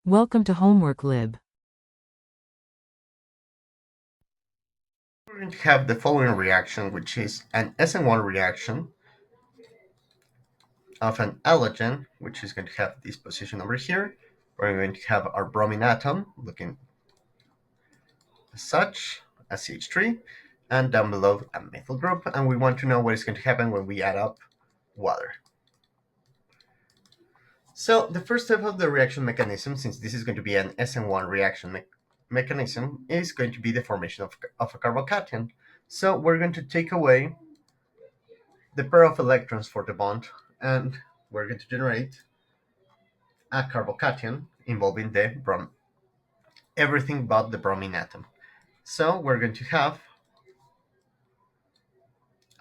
Welcome to Homework Lib. We're going to have the following reaction, which is an SN1 reaction of an halogen, which is going to have this position over here. We're going to have our bromine atom looking as such, a CH3, and down below a methyl group, and we want to know what is going to happen when we add up water. So the first step of the reaction mechanism, since this is going to be an SN1 reaction mechanism, is going to be the formation of a carbocation. So we're going to take away the pair of electrons for the bond, and we're going to generate a carbocation involving everything but the bromine atom. So we're going to have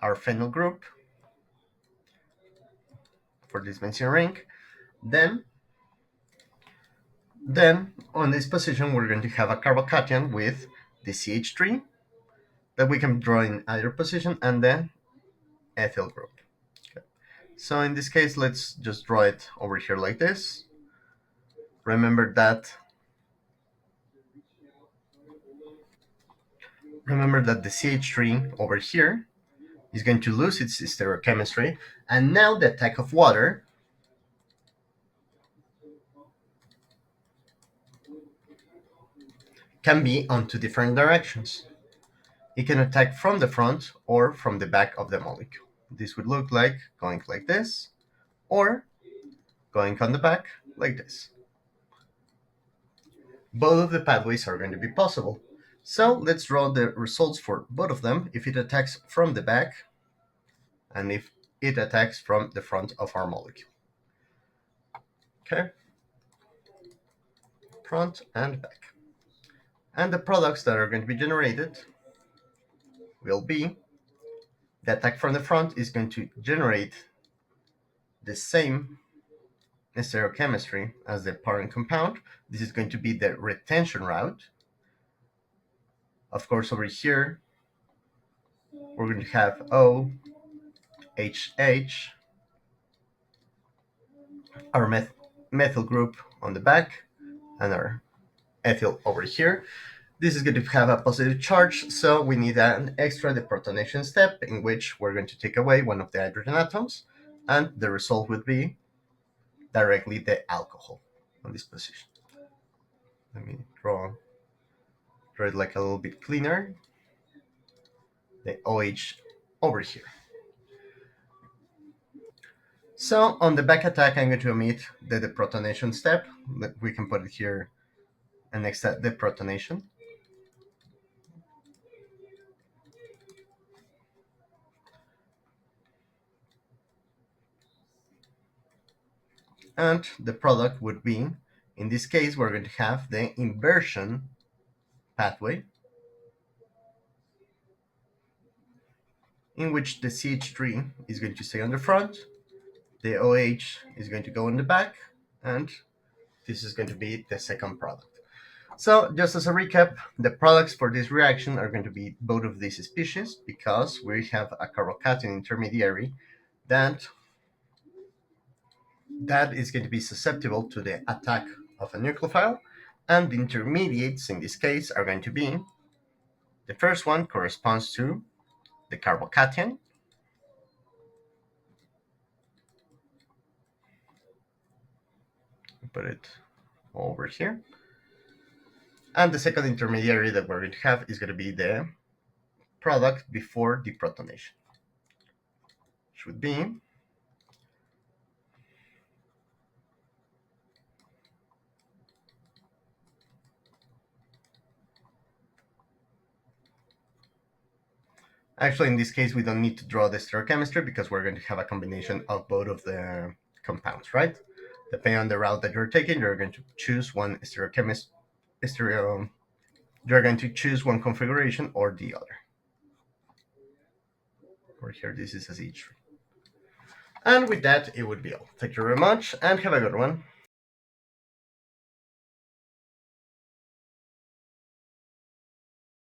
our phenyl group for this benzene ring. Then on this position, we're going to have a carbocation with the CH3 that we can draw in either position and the ethyl group. Okay. So in this case, let's just draw it over here like this. Remember that the CH3 over here is going to lose its stereochemistry, and now the attack of water can be on two different directions. It can attack from the front or from the back of the molecule. This would look like going like this, or going on the back like this. Both of the pathways are going to be possible. So let's draw the results for both of them if it attacks from the back and if it attacks from the front of our molecule. Okay, front and back. And the products that are going to be generated will be the attack from the front is going to generate the same stereochemistry as the parent compound. This is going to be the retention route. Of course, over here, we're going to have OHH, our methyl group on the back, and our ethyl over here. This is going to have a positive charge, so we need an extra deprotonation step in which we're going to take away one of the hydrogen atoms, and the result would be directly the alcohol on this position. Let me draw it like a little bit cleaner. The OH over here. So on the back attack, I'm going to omit the deprotonation step. We can put it here and next step deprotonation. And the product would be, in this case, we're going to have the inversion pathway in which the CH3 is going to stay on the front, the OH is going to go on the back, and this is going to be the second product. So just as a recap, the products for this reaction are going to be both of these species because we have a carbocation intermediary that is going to be susceptible to the attack of a nucleophile, and the intermediates in this case are going to be, the first one corresponds to the carbocation, put it over here, and the second intermediary that we're going to have is going to be the product before deprotonation, which would be actually, in this case, we don't need to draw the stereochemistry because we're going to have a combination of both of the compounds, right? Depending on the route that you're taking, you're going to choose one you're going to choose one configuration or the other. Over here, this is a Z3. And with that, it would be all. Thank you very much and have a good one.